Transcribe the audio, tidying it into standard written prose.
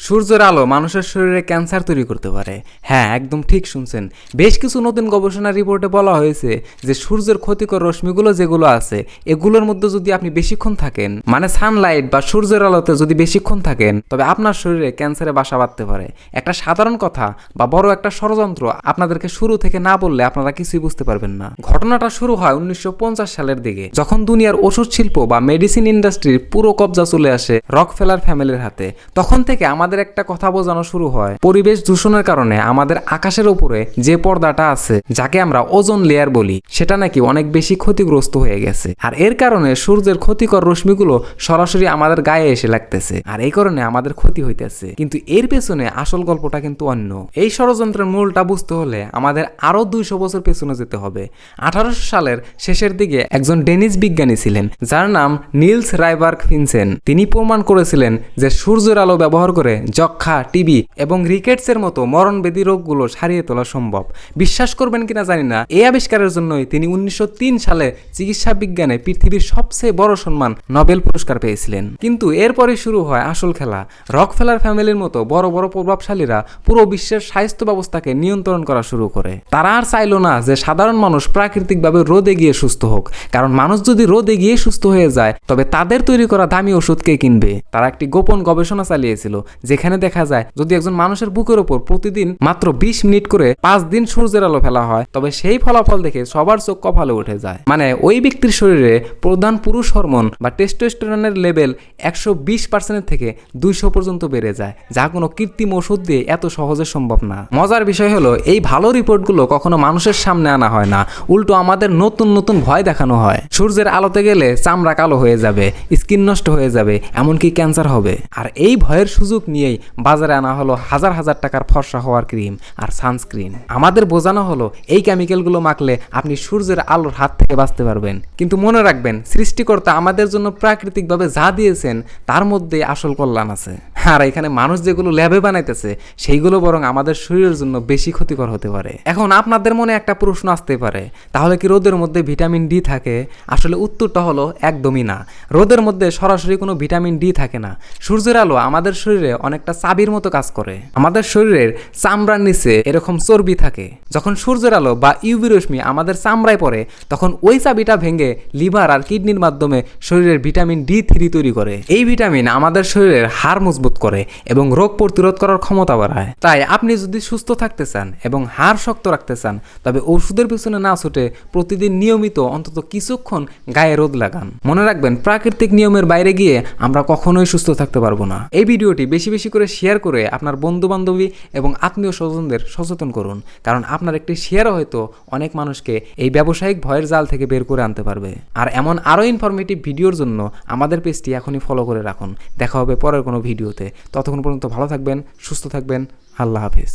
সূর্যের আলো মানুষের শরীরে ক্যান্সার তৈরি করতে পারে। হ্যাঁ, একদম ঠিক শুনছেন। বেশ কিছু নতুন গবেষণা রিপোর্টে বলা হয়েছে যে সূর্যের ক্ষতিকর রশ্মিগুলো যেগুলো আছে এগুলোর মধ্যে যদি আপনি বেশিক্ষণ থাকেন, মানে সানলাইট বা সূর্যের আলোতে যদি বেশিক্ষণ থাকেন, তবে আপনার শরীরে ক্যান্সারে বাসা বাঁধতে পারে। একটা সাধারণ কথা বা বড় একটা ষড়যন্ত্র আপনাদেরকে শুরু থেকে না বললে আপনারা কিছুই বুঝতে পারবেন না। ঘটনাটা শুরু হয় 1950 সালের দিকে, যখন দুনিয়ার ওষুধ শিল্প বা মেডিসিন ইন্ডাস্ট্রির পুরো কবজা চলে আসে রকফেলার ফ্যামিলির হাতে। তখন থেকে আমাদের একটা কথা বোঝানো শুরু হয়, পরিবেশ দূষণের কারণে আমাদের আকাশের উপরে যে পর্দাটা আছে, যাকে আমরা ওজোন লেয়ার বলি, সেটা নাকি অনেক বেশি ক্ষতিগ্রস্ত হয়ে গেছে। আর এর কারণে সূর্যের ক্ষতিকর রশ্মিগুলো সরাসরি আমাদের গায়ে এসে লাগতেছে, আর এই কারণে আমাদের ক্ষতি হইতেছে। কিন্তু এর পেছনে আসল গল্পটা কিন্তু অন্য। এই ষড়যন্ত্রের মূলটা বুঝতে হলে আমাদের আরো 200 বছর পেছনে যেতে হবে। 1800 সালের শেষের দিকে একজন ডেনিশ বিজ্ঞানী ছিলেন, যার নাম নিলস রাইবার্গ ফিনসেন। তিনি প্রমাণ করেছিলেন যে সূর্যের আলো ব্যবহার করে যক্ষা, টিবি এবং রিকেটসের মতো মরণবেদী রোগগুলো সারিয়ে তোলা সম্ভব। বিশ্বাস করবেন কিনা জানি না, এই আবিষ্কারের জন্যই তিনি 1903 সালে চিকিৎসা বিজ্ঞানে পৃথিবীর সবচেয়ে বড় সম্মান নোবেল পুরস্কার পেয়েছিলেন। কিন্তু এরপরই শুরু হয় আসল খেলা। রকফেলার ফ্যামিলির মতো বড় বড় প্রভাবশালীরা পুরো বিশ্বের স্বাস্থ্য ব্যবস্থাকে নিয়ন্ত্রণ করা শুরু করে। তারা আর চাইল না যে সাধারণ মানুষ প্রাকৃতিকভাবে রোদে গিয়ে সুস্থ হোক, কারণ মানুষ যদি রোদে গিয়ে সুস্থ হয়ে যায় তবে তাদের তৈরি করা দামি ওষুধ কে কিনবে। তারা একটি গোপন গবেষণা চালিয়েছিল, যেখানে দেখা যায় যদি একজন মানুষের বুকের ওপর প্রতিদিন মাত্র 20 মিনিট করে 5 দিন সূর্যের আলো ফেলা হয়, তবে সেই ফলাফল দেখে সবার চোখ কপালে উঠে যায়। মানে ওই ব্যক্তির শরীরে প্রধান পুরুষ হরমোন বা টেস্টোস্টেরনের লেভেল 120% থেকে 200 পর্যন্ত বেড়ে যায়, যা কোনো কৃত্রিম ওষুধ দিয়ে এত সহজে সম্ভব না। মজার বিষয় হলো, এই ভালো রিপোর্টগুলো কখনো মানুষের সামনে আনা হয় না, উল্টো আমাদের নতুন নতুন ভয় দেখানো হয়। সূর্যের আলোতে গেলে চামড়া কালো হয়ে যাবে, স্কিন নষ্ট হয়ে যাবে, এমনকি ক্যান্সার হবে। আর এই ভয়ের সুযোগ নিয়েই বাজারে আনা হলো হাজার হাজার টাকার ফর্সা হওয়ার ক্রিম আর সানস্ক্রিন। আমাদের বোঝানো হলো এই কেমিক্যালগুলো মাখলে আপনি সূর্যের আলোর হাত থেকে বাঁচতে পারবেন। কিন্তু মনে রাখবেন, সৃষ্টিকর্তা আমাদের জন্য প্রাকৃতিকভাবে যা দিয়েছেন তার মধ্যে আসল কল্যাণ আছে। আর এখানে মানুষ যেগুলো ল্যাবে বানাইতেছে সেইগুলো বরং আমাদের শরীরের জন্য বেশি ক্ষতিকর হতে পারে। এখন আপনাদের মনে একটা প্রশ্ন আসতে পারে, তাহলে কি রোদের মধ্যে ভিটামিন ডি থাকে? আসলে উত্তরটা হলো একদমই না। রোদের মধ্যে সরাসরি কোনো ভিটামিন ডি থাকে না। সূর্যের আলো আমাদের শরীরে অনেকটা চাবির মতো কাজ করে। আমাদের শরীরের চামড়ার নিচে এরকম চর্বি থাকে। যখন সূর্যের আলো বা ইউভি রশ্মি আমাদের চামড়ায় পড়ে, তখন ওই চাবিটা ভেঙে লিভার আর কিডনির মাধ্যমে শরীরের ভিটামিন D3 তৈরি করে। এই ভিটামিন আমাদের শরীরের হাড় মজবুত করে এবং রোগ প্রতিরোধ করার ক্ষমতা বাড়ায়। তাই আপনি যদি সুস্থ থাকতে চান এবং হাড় শক্ত রাখতে চান, তবে ওষুধের পিছনে না ছুটে প্রতিদিন নিয়মিত অন্তত কিছুক্ষণ গায়ে রোদ লাগান। মনে রাখবেন, প্রাকৃতিক নিয়মের বাইরে গিয়ে আমরা কখনোই সুস্থ থাকতে পারবো না। এই ভিডিওটি বেশি বেশি করে শেয়ার করে আপনার বন্ধু বান্ধবী এবং আত্মীয় স্বজনদের সচেতন করুন, কারণ আপনার একটি শেয়ারও হয়তো অনেক মানুষকে এই ব্যবসায়িক ভয়ের জাল থেকে বের করে আনতে পারবে। আর এমন আরও ইনফরমেটিভ ভিডিওর জন্য আমাদের পেজটি এখনই ফলো করে রাখুন। দেখা হবে পরের কোনো ভিডিওতে। ততক্ষণ পর্যন্ত ভালো থাকবেন, সুস্থ থাকবেন। আল্লাহ হাফেজ।